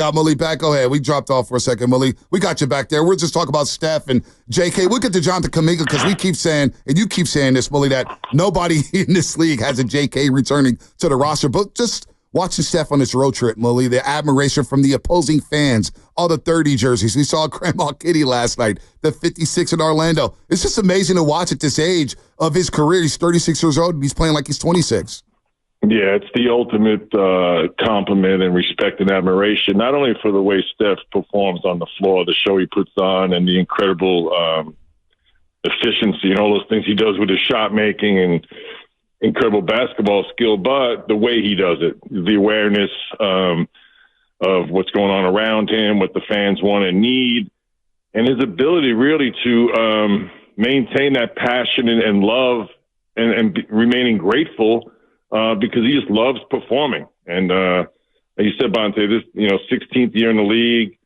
Got Mullin back. Go ahead. We dropped off for a second, Mullin. We got you back there. We'll just talk about Steph and JK. We'll get to Jonathan Kuminga because we keep saying, and you keep saying this, Mullin, that nobody in this league has a JK returning to the roster. But just watching Steph on this road trip, Mullin, the admiration from the opposing fans, all the 30 jerseys. We saw Grandma Kitty last night, the 56 in Orlando. It's just amazing to watch at this age of his career. He's 36 years old and he's playing like he's 26. Yeah, it's the ultimate compliment and respect and admiration, not only for the way Steph performs on the floor, the show he puts on, and the incredible efficiency and all those things he does with his shot making and incredible basketball skill, but the way he does it, the awareness of what's going on around him, what the fans want and need, and his ability really to maintain that passion and love and remaining grateful because he just loves performing. And like you said, Bonte, this 16th year in the league,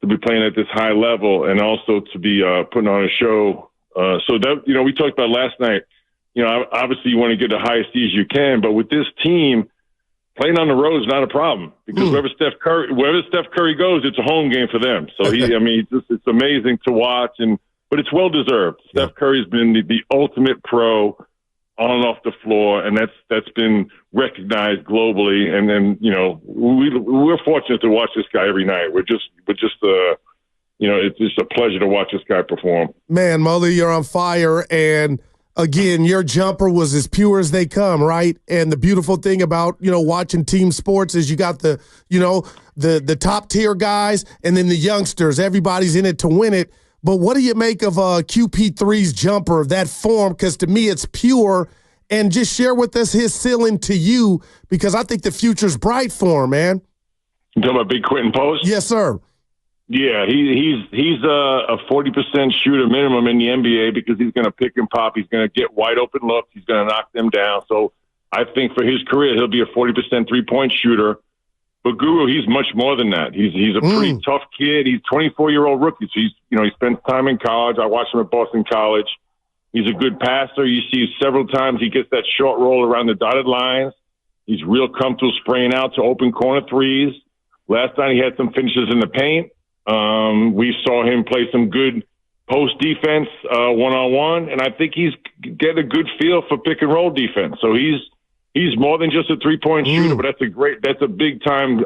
to be playing at this high level and also to be putting on a show. So that we talked about last night. Obviously you want to get the highest seeds you can, but with this team, playing on the road is not a problem because wherever Steph Curry goes, it's a home game for them. So it's amazing to watch, but it's well deserved. Steph Curry's been the ultimate pro on and off the floor, and that's been recognized globally. And then we're fortunate to watch this guy every night. It's just a pleasure to watch this guy perform. Man, Mullin, you're on fire, and again, your jumper was as pure as they come, right? And the beautiful thing about, watching team sports is you got the top tier guys and then the youngsters. Everybody's in it to win it. But what do you make of QP3's jumper, that form? Because to me, it's pure. And just share with us his ceiling to you, because I think the future's bright for him, man. You talking about Big Quinton Post? Yes, sir. Yeah, he's a 40% shooter minimum in the NBA because he's going to pick and pop. He's going to get wide open looks. He's going to knock them down. So I think for his career, he'll be a 40% three-point shooter. But Guru, he's much more than that. He's a pretty tough kid. He's a 24-year-old rookie. So he spends time in college. I watched him at Boston College. He's a good passer. You see several times he gets that short roll around the dotted lines. He's real comfortable spraying out to open corner threes. Last night he had some finishes in the paint. We saw him play some good post defense one-on-one, and I think he's getting a good feel for pick and roll defense. So he's more than just a three-point shooter, but that's a big time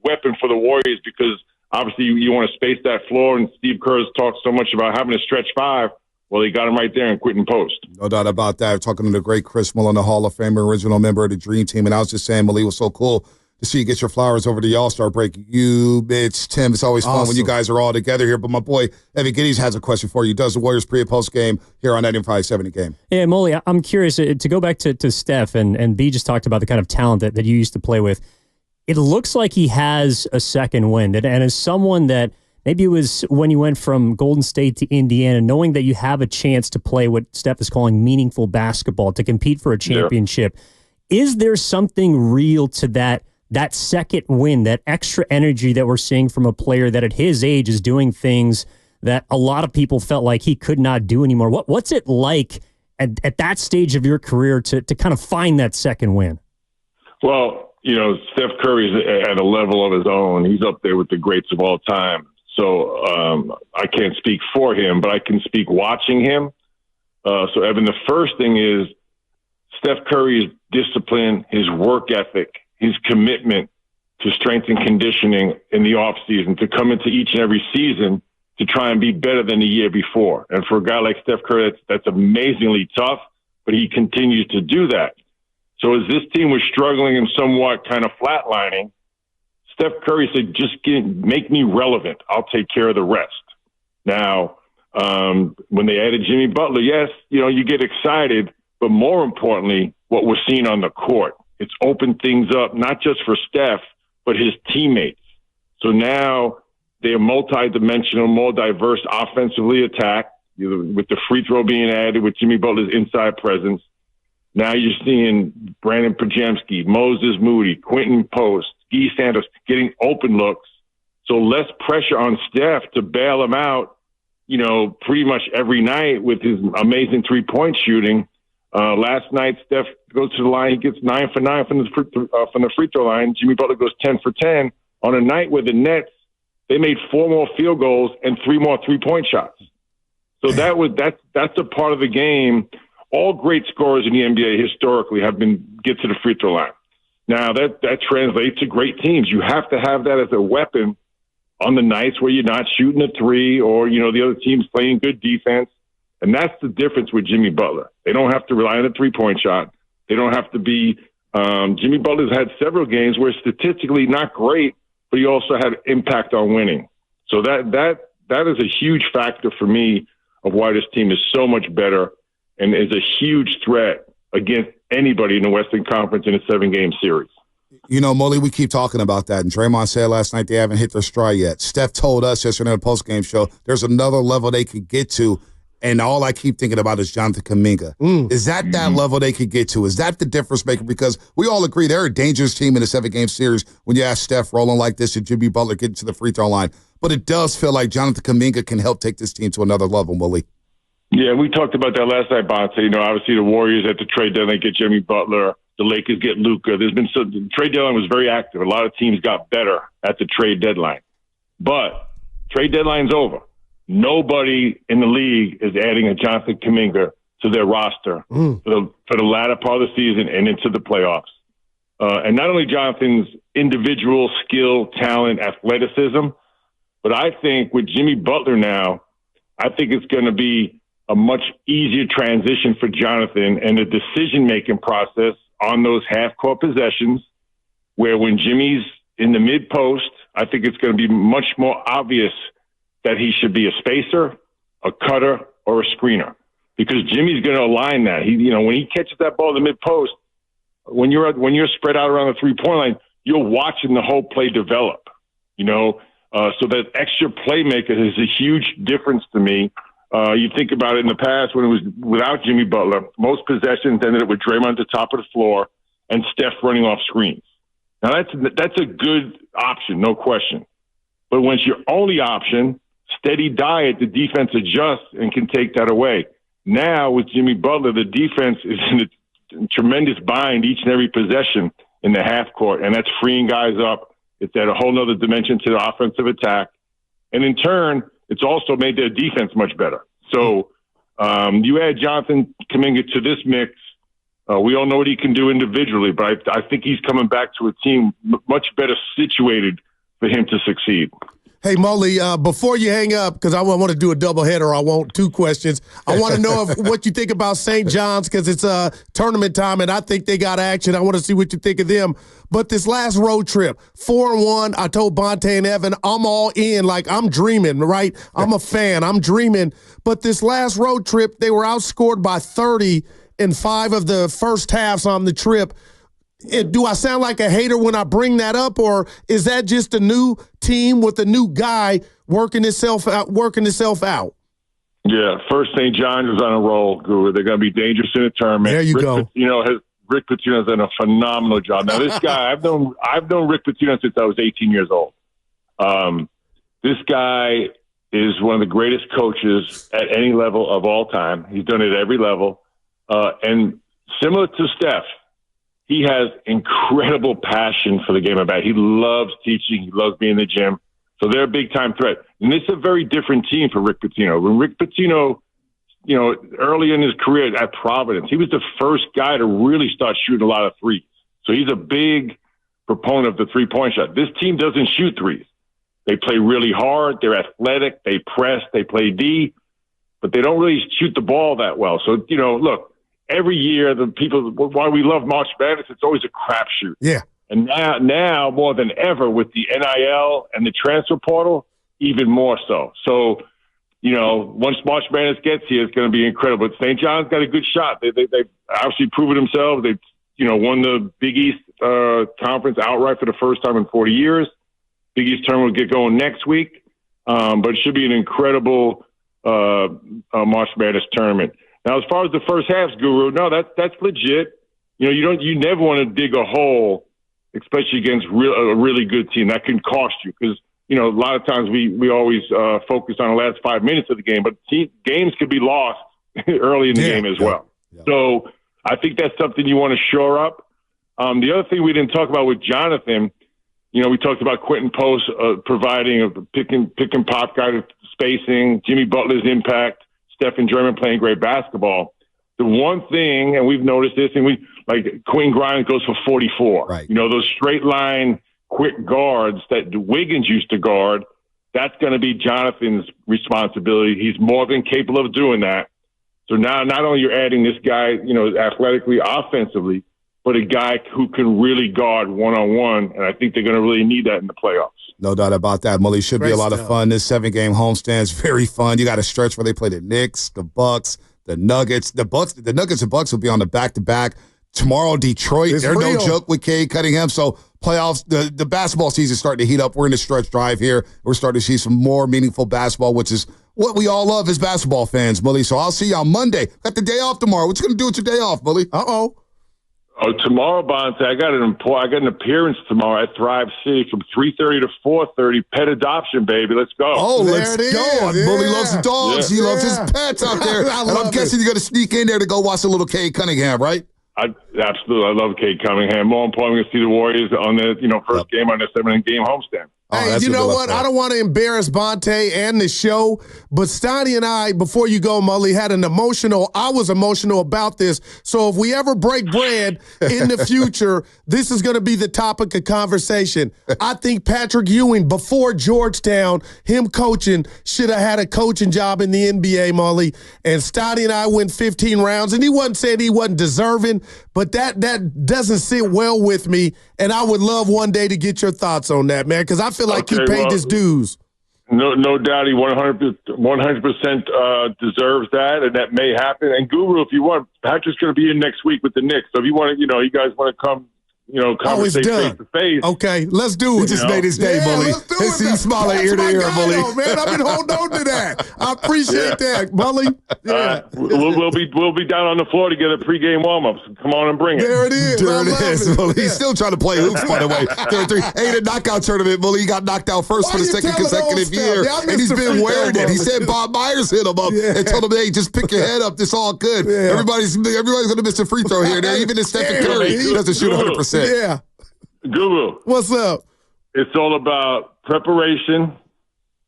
weapon for the Warriors because obviously you want to space that floor, and Steve Kerr's talked so much about having a stretch five. Well, he got him right there in Quinton Post. No doubt about that. Talking to the great Chris Mullin, the Hall of Famer, original member of the Dream Team, and I was just saying, Mullin, was so cool to see you get your flowers over the All-Star break. You, Mitch, Tim, it's always fun when you guys are all together here. But my boy, Evan Giddies has a question for you. Does the Warriors pre- and post-game here on 95.7 Game? Yeah, Mullin, I'm curious to go back to Steph, and B just talked about the kind of talent that you used to play with. It looks like he has a second wind. And as someone that maybe it was when you went from Golden State to Indiana, knowing that you have a chance to play what Steph is calling meaningful basketball, to compete for a championship, is there something real to that second win, that extra energy that we're seeing from a player that at his age is doing things that a lot of people felt like he could not do anymore? What's it like at that stage of your career to kind of find that second win? Well, Steph Curry's at a level of his own. He's up there with the greats of all time. So I can't speak for him, but I can speak watching him. So, Evan, the first thing is Steph Curry's discipline, his work ethic, his commitment to strength and conditioning in the offseason, to come into each and every season to try and be better than the year before. And for a guy like Steph Curry, that's amazingly tough, but he continues to do that. So as this team was struggling and somewhat kind of flatlining, Steph Curry said, just make me relevant. I'll take care of the rest. Now, when they added Jimmy Butler, yes, you get excited, but more importantly, what we're seeing on the court, it's opened things up, not just for Steph, but his teammates. So now they're multi-dimensional, more diverse offensively attacked, with the free throw being added, with Jimmy Butler's inside presence. Now you're seeing Brandon Pajemski, Moses Moody, Quinton Post, Guy Santos getting open looks. So less pressure on Steph to bail him out, pretty much every night with his amazing three-point shooting. Last night, Steph goes to the line. He gets 9 for 9 from the free throw line. Jimmy Butler goes 10 for 10 on a night where the Nets, they made 4 more field goals and 3 more three-point shots. So that's a part of the game. All great scorers in the NBA historically get to the free throw line. Now that translates to great teams. You have to have that as a weapon on the nights where you're not shooting a three, or the other team's playing good defense. And that's the difference with Jimmy Butler. They don't have to rely on a three-point shot. They don't have to be Jimmy Butler's had several games where statistically not great, but he also had impact on winning. So that is a huge factor for me of why this team is so much better and is a huge threat against anybody in the Western Conference in a 7-game series. Mullin, we keep talking about that, and Draymond said last night they haven't hit their stride yet. Steph told us yesterday on the postgame show there's another level they could get to, and all I keep thinking about is Jonathan Kuminga. Is that level they could get to? Is that the difference maker? Because we all agree they're a dangerous team in a 7-game series when you have Steph rolling like this and Jimmy Butler getting to the free throw line. But it does feel like Jonathan Kuminga can help take this team to another level, Mullin. Yeah, we talked about that last night, Bonte. Obviously the Warriors at the trade deadline get Jimmy Butler. The Lakers get Luka. The trade deadline was very active. A lot of teams got better at the trade deadline. But trade deadline's over. Nobody in the league is adding a Jonathan Kuminga to their roster for the latter part of the season and into the playoffs. And not only Jonathan's individual skill, talent, athleticism, but I think with Jimmy Butler now, I think it's going to be a much easier transition for Jonathan and the decision-making process on those half-court possessions where when Jimmy's in the mid-post, I think it's going to be much more obvious that he should be a spacer, a cutter, or a screener, because Jimmy's going to align that. When he catches that ball in the mid-post, when you're spread out around the three-point line, you're watching the whole play develop, so that extra playmaker is a huge difference to me. You think about it in the past when it was without Jimmy Butler, most possessions ended up with Draymond at the top of the floor and Steph running off screens. Now that's a good option, no question. But when it's your only option, steady diet, the defense adjusts and can take that away. Now with Jimmy Butler, the defense is in a tremendous bind each and every possession in the half court, and that's freeing guys up. It's at a whole nother dimension to the offensive attack. And in turn, it's also made their defense much better. So you add Jonathan Kuminga to this mix. We all know what he can do individually, but I think he's coming back to a team much better situated for him to succeed. Hey, Mullin, before you hang up, because I want to do a doubleheader, I want 2 questions. I want to know what you think about St. John's, because it's tournament time, and I think they got action. I want to see what you think of them. But this last road trip, 4-1, I told Bonte and Evan, I'm all in. Like, I'm dreaming, right? I'm a fan. I'm dreaming. But this last road trip, they were outscored by 30 in 5 of the first halves on the trip. Do I sound like a hater when I bring that up, or is that just a new team with a new guy working itself out? Yeah, first St. John's is on a roll, Guru. They're going to be dangerous in a tournament. There you go. Rick Pitino's done a phenomenal job. Now, this guy, I've known Rick Pitino since I was 18 years old. This guy is one of the greatest coaches at any level of all time. He's done it at every level. And similar to Steph, he has incredible passion for the game of basketball. He loves teaching. He loves being in the gym. So they're a big-time threat. And this is a very different team for Rick Pitino. When Rick Pitino, early in his career at Providence, he was the first guy to really start shooting a lot of threes. So he's a big proponent of the three-point shot. This team doesn't shoot threes. They play really hard. They're athletic. They press. They play D. But they don't really shoot the ball that well. So, look, every year, why we love March Madness, it's always a crapshoot. Yeah. And now more than ever with the NIL and the transfer portal, even more so. So, once March Madness gets here, it's going to be incredible. But St. John's got a good shot. They've obviously proven themselves. They've, won the Big East Conference outright for the first time in 40 years. Big East tournament will get going next week. But it should be an incredible March Madness tournament. Now, as far as the first halves, Guru, no, that's legit. You never want to dig a hole, especially against a really good team. That can cost you because, a lot of times we always focus on the last 5 minutes of the game, but games could be lost early in the game as well. Yeah. So I think that's something you want to shore up. The other thing we didn't talk about with Jonathan, We talked about Quinton Post providing a pick and pop guy spacing, Jimmy Butler's impact, Steph and Draymond playing great basketball. The one thing, and we've noticed this, and Quinn Grimes goes for 44. Right. Those straight line, quick guards that Wiggins used to guard, that's going to be Jonathan's responsibility. He's more than capable of doing that. So now not only you're adding this guy, athletically, offensively, but a guy who can really guard one-on-one, and I think they're going to really need that in the playoffs. No doubt about that, Mully. Should be a lot of fun. This 7-game homestand is very fun. You got a stretch where they play the Knicks, the Bucks, the Nuggets. The Nuggets and Bucks will be on the back-to-back. Tomorrow, Detroit. They're no joke with Cade Cunningham. So playoffs, the basketball season is starting to heat up. We're in the stretch drive here. We're starting to see some more meaningful basketball, which is what we all love as basketball fans, Mully. So I'll see you on Monday. Got the day off tomorrow. What you going to do with your day off, Mully? Oh, tomorrow, Bonte, I got an appearance tomorrow at Thrive City from 3:30 to 4:30. Pet adoption, baby. Let's go. Oh, let's go. Yeah. Bully loves dogs. Yeah. He loves his pets out there. And I'm guessing you're going to sneak in there to go watch a little Cade Cunningham, right? Absolutely. I love Cade Cunningham. More importantly, we're going to see the Warriors on the first game on their 7-game homestand. Hey, you know what? I don't want to embarrass Bonte and the show, but Stoney and I, before you go, Mully, I was emotional about this. So if we ever break bread in the future, this is going to be the topic of conversation. I think Patrick Ewing, before Georgetown, him coaching, should have had a coaching job in the NBA, Mully. And Stoney and I went 15 rounds, and he wasn't saying he wasn't deserving, but that doesn't sit well with me, and I would love one day to get your thoughts on that, man, because I feel like he paid his dues. No doubt he 100% deserves that, and that may happen. And Guru, if you want, Patrick's going to be in next week with the Knicks. So if you want to, you guys want to come, conversate face to face. Okay, let's do it. He just made his day, Mully. He's smiling ear to ear, Mully. Man, I've been holding on to that. I appreciate that, Mully. Yeah. We'll be down on the floor to get a pregame warm-up. So come on and bring it. There it is. Mully. He's still trying to play hoops, by the way. Hey, the knockout tournament, Mully. He got knocked out first for the second consecutive year, and he's been wearing it. He said Bob Myers hit him up and told him, "Hey, just pick your head up. It's all good." Yeah. Everybody's going to miss a free throw here. Even if Steph Curry doesn't shoot 100%. Yeah. Guru. What's up? It's all about preparation,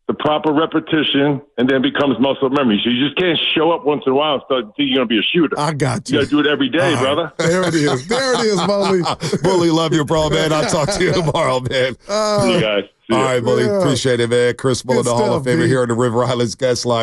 the proper repetition, and then becomes muscle memory. So you just can't show up once in a while and start thinking you're going to be a shooter. I got you. You got to do it every day, brother. There it is. There it is, Mully. Mully, love you, bro, man. I'll talk to you tomorrow, man. See you guys. All right, Mully. Appreciate it, man. Chris Mullin, the Hall of Famer here on the River Islands Guest Line.